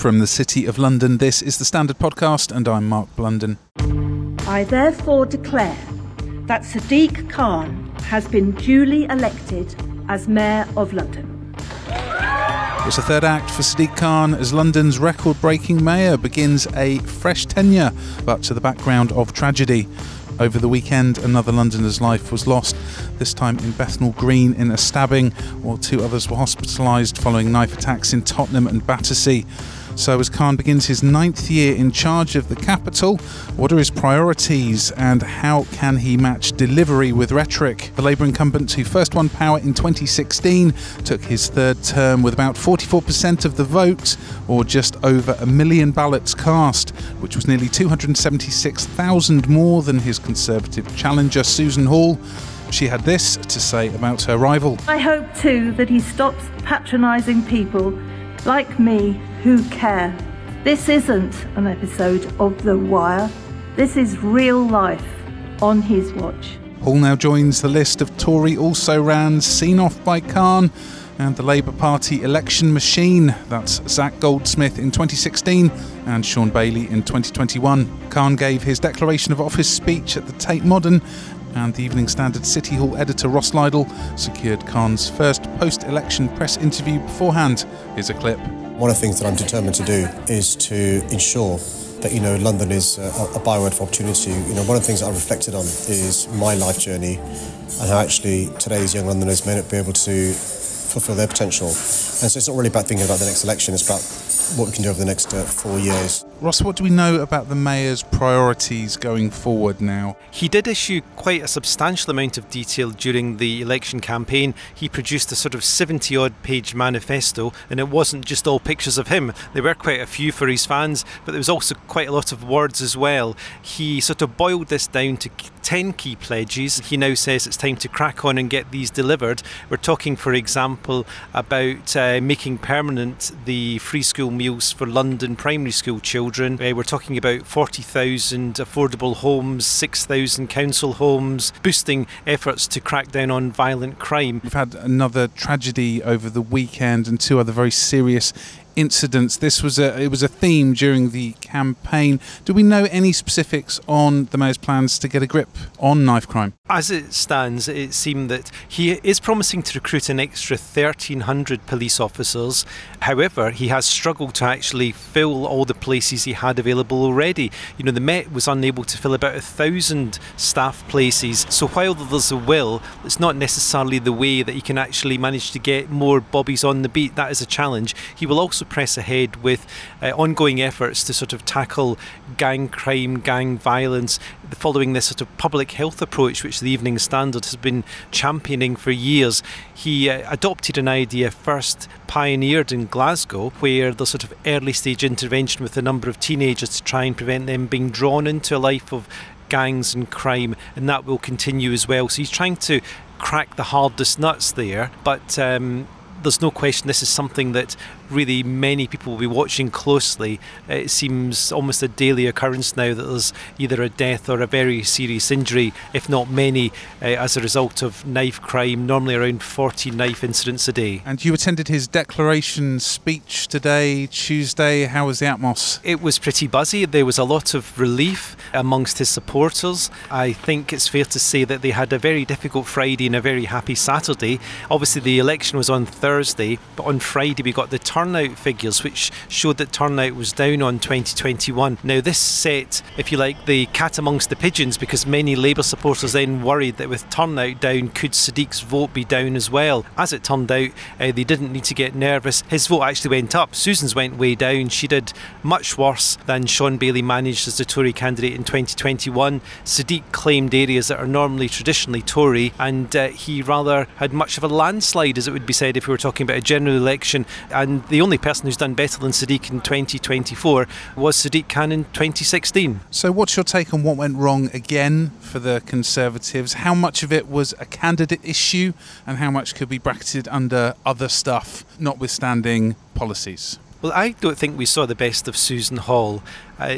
From the City of London, this is the Standard Podcast, and I'm Mark Blunden. I therefore declare that Sadiq Khan has been duly elected as Mayor of London. It's the third act for Sadiq Khan as London's record-breaking mayor begins a fresh tenure, but to the background of tragedy. Over the weekend, another Londoner's life was lost, this time in Bethnal Green in a stabbing, while two others were hospitalised following knife attacks in Tottenham and Battersea. So as Khan begins his 9th year in charge of the capital, what are his priorities and how can he match delivery with rhetoric? The Labour incumbent, who first won power in 2016, took his third term with about 44% of the vote, or just over 1 million ballots cast, which was nearly 276,000 more than his Conservative challenger Susan Hall. She had this to say about her rival. I hope too that he stops patronising people like me who care. This isn't an episode of The Wire. This is real life on his watch. Hall now joins the list of Tory also-rans seen off by Khan and the Labour Party election machine. That's Zach Goldsmith in 2016 and Sean Bailey in 2021. Khan gave his declaration of office speech at the Tate Modern, and the Evening Standard City Hall editor Ross Lydall secured Khan's first post-election press interview beforehand. Here's a clip. One of the things that I'm determined to do is to ensure that, London is a byword for opportunity. One of the things that I've reflected on is my life journey and how actually today's young Londoners may not be able to fulfil their potential. And so it's not really about thinking about the next election, it's about what we can do over the next 4 years. Ross, what do we know about the Mayor's priorities going forward now? He did issue quite a substantial amount of detail during the election campaign. He produced a sort of 70-odd page manifesto, and it wasn't just all pictures of him. There were quite a few for his fans, but there was also quite a lot of words as well. He sort of boiled this down to 10 key pledges. He now says it's time to crack on and get these delivered. We're talking, for example, about making permanent the free school meals for London primary school children. We're talking about 40,000 affordable homes, 6,000 council homes, boosting efforts to crack down on violent crime. We've had another tragedy over the weekend and two other very serious incidents. It was a theme during the campaign. Do we know any specifics on the Mayor's plans to get a grip on knife crime? As it stands, it seemed that he is promising to recruit an extra 1,300 police officers. However, he has struggled to actually fill all the places he had available already. The Met was unable to fill about 1,000 staff places. So while there's a will, it's not necessarily the way that he can actually manage to get more bobbies on the beat. That is a challenge. He will also press ahead with ongoing efforts to sort of tackle gang crime, gang violence, following this sort of public health approach which the Evening Standard has been championing for years. He adopted an idea first pioneered in Glasgow, where the sort of early stage intervention with a number of teenagers to try and prevent them being drawn into a life of gangs and crime, and that will continue as well. So he's trying to crack the hardest nuts there, but there's no question this is something that really many people will be watching closely. It seems almost a daily occurrence now that there's either a death or a very serious injury, if not many, as a result of knife crime, normally around 40 knife incidents a day. And you attended his declaration speech today, Tuesday. How was the atmos? It was pretty buzzy. There was a lot of relief amongst his supporters. I think it's fair to say that they had a very difficult Friday and a very happy Saturday. Obviously the election was on Thursday, but on Friday we got the turnout figures which showed that turnout was down on 2021. Now this set, if you like, the cat amongst the pigeons, because many Labour supporters then worried that with turnout down, could Sadiq's vote be down as well? As it turned out, they didn't need to get nervous. His vote actually went up. Susan's went way down. She did much worse than Sean Bailey managed as the Tory candidate in 2021. Sadiq claimed areas that are normally traditionally Tory, and he rather had much of a landslide, as it would be said if we were talking about a general election. And the only person who's done better than Sadiq in 2024 was Sadiq Khan in 2016. So what's your take on what went wrong again for the Conservatives? How much of it was a candidate issue and how much could be bracketed under other stuff, notwithstanding policies? Well, I don't think we saw the best of Susan Hall.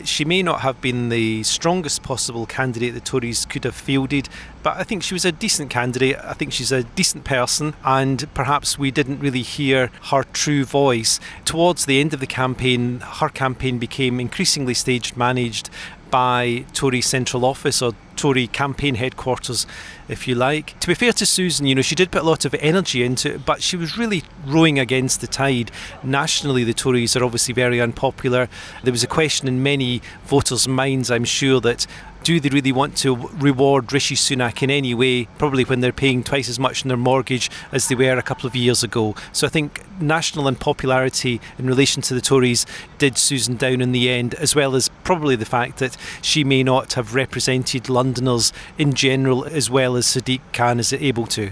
She may not have been the strongest possible candidate the Tories could have fielded, but I think she was a decent candidate. I think she's a decent person, and perhaps we didn't really hear her true voice. Towards the end of the campaign, her campaign became increasingly staged managed by Tory central office, or Tory campaign headquarters, if you like. To be fair to Susan, she did put a lot of energy into it, but she was really rowing against the tide. Nationally, the Tories are obviously very unpopular. There was a question in many voters' minds, I'm sure, that do they really want to reward Rishi Sunak in any way, probably when they're paying twice as much on their mortgage as they were a couple of years ago. So I think national unpopularity in relation to the Tories did Susan down in the end, as well as probably the fact that she may not have represented Londoners in general as well as Sadiq Khan is able to.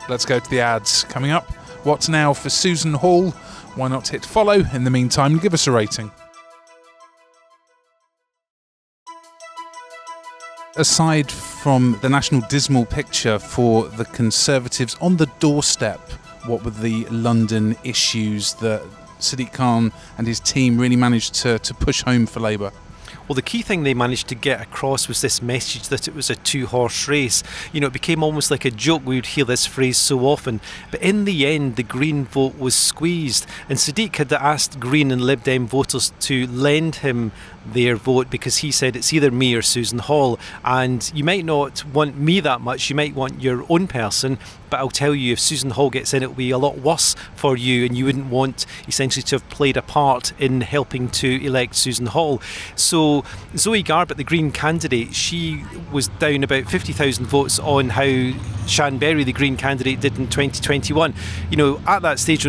Let's go to the ads. Coming up, what's now for Susan Hall? Why not hit follow in the meantime and give us a rating? Aside from the national dismal picture for the Conservatives, on the doorstep, what were the London issues that Sadiq Khan and his team really managed to push home for Labour? Well, the key thing they managed to get across was this message that it was a two-horse race. It became almost like a joke. We would hear this phrase so often. But in the end, the Green vote was squeezed. And Sadiq had asked Green and Lib Dem voters to lend him their vote, because he said it's either me or Susan Hall, and you might not want me that much, you might want your own person, but I'll tell you, if Susan Hall gets in, it'll be a lot worse for you, and you wouldn't want essentially to have played a part in helping to elect Susan Hall. So Zoe Garbutt, the Green candidate, she was down about 50,000 votes on how Shan Berry, the Green candidate, did in 2021. At that stage,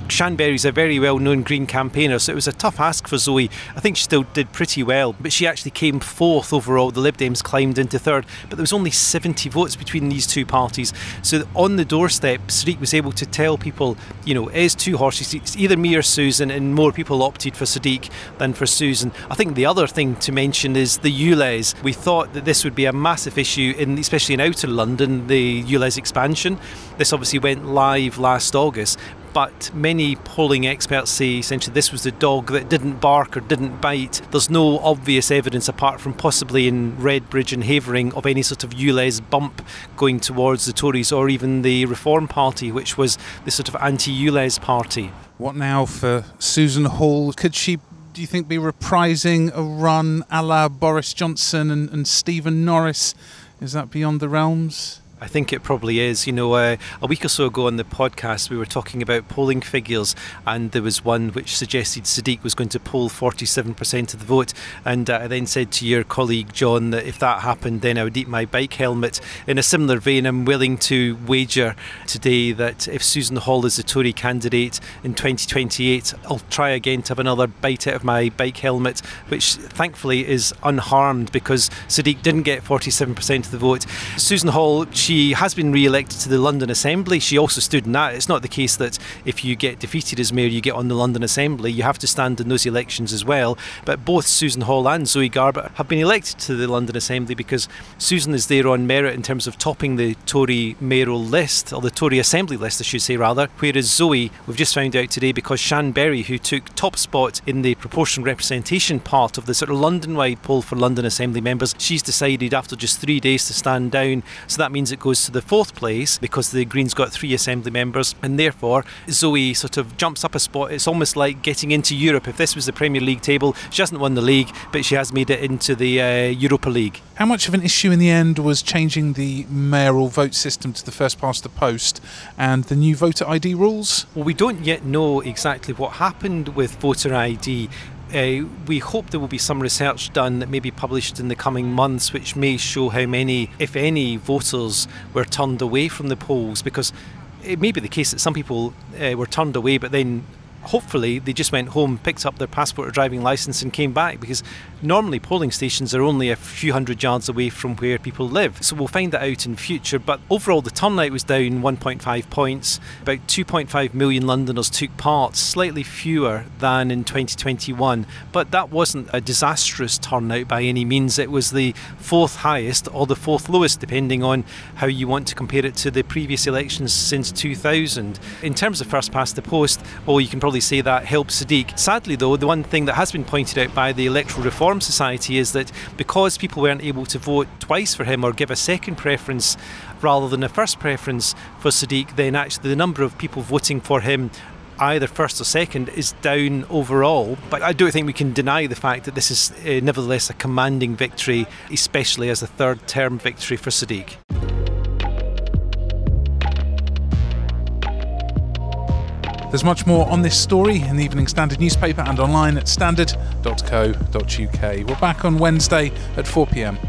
Shan Berry's a very well-known Green campaigner, so it was a tough ask for Zoe. I think she still did pretty well, but she actually came fourth overall. The Lib Dems climbed into third, but there was only 70 votes between these two parties. So on the doorstep, Sadiq was able to tell people, it is two horses, it's either me or Susan, and more people opted for Sadiq than for Susan. I think the other thing to mention is the ULEZ. We thought that this would be a massive issue, especially in outer London, the ULEZ expansion. This obviously went live last August, but many polling experts say essentially this was the dog that didn't bark or didn't bite. There's no obvious evidence, apart from possibly in Redbridge and Havering, of any sort of ULEZ bump going towards the Tories or even the Reform Party, which was the sort of anti-ULEZ party. What now for Susan Hall? Could she, do you think, be reprising a run a la Boris Johnson and Stephen Norris? Is that beyond the realms? I think it probably is. A week or so ago on the podcast, we were talking about polling figures, and there was one which suggested Sadiq was going to poll 47% of the vote. And I then said to your colleague John that if that happened, then I would eat my bike helmet. In a similar vein, I'm willing to wager today that if Susan Hall is the Tory candidate in 2028, I'll try again to have another bite out of my bike helmet, which thankfully is unharmed because Sadiq didn't get 47% of the vote. Susan Hall, she has been re-elected to the London Assembly. She also stood in that. It's not the case that if you get defeated as mayor, you get on the London Assembly. You have to stand in those elections as well. But both Susan Hall and Zoe Garbutt have been elected to the London Assembly because Susan is there on merit in terms of topping the Tory mayoral list, or the Tory Assembly list, I should say rather, whereas Zoe, we've just found out today, because Shan Berry, who took top spot in the proportional representation part of the sort of London-wide poll for London Assembly members, she's decided after just 3 days to stand down. So that means it goes to the fourth place because the Greens got 3 Assembly members, and therefore Zoe sort of jumps up a spot. It's almost like getting into Europe. If this was the Premier League table, she hasn't won the league, but she has made it into the Europa League. How much of an issue in the end was changing the mayoral vote system to the first past the post and the new voter ID rules? Well, we don't yet know exactly what happened with voter ID. We hope there will be some research done that may be published in the coming months, which may show how many, if any, voters were turned away from the polls, because it may be the case that some people were turned away but then hopefully they just went home, picked up their passport or driving licence and came back, because normally polling stations are only a few hundred yards away from where people live. So we'll find that out in future. But overall the turnout was down 1.5 points. About 2.5 million Londoners took part, slightly fewer than in 2021. But that wasn't a disastrous turnout by any means. It was the fourth highest or the fourth lowest, depending on how you want to compare it to the previous elections since 2000. In terms of first past the post, well, you can probably say that helped Sadiq. Sadly though, the one thing that has been pointed out by the Electoral Reform Society is that because people weren't able to vote twice for him or give a second preference rather than a first preference for Sadiq, then actually the number of people voting for him either first or second is down overall. But I don't think we can deny the fact that this is nevertheless a commanding victory, especially as a third term victory for Sadiq. There's much more on this story in the Evening Standard newspaper and online at standard.co.uk. We're back on Wednesday at 4 p.m.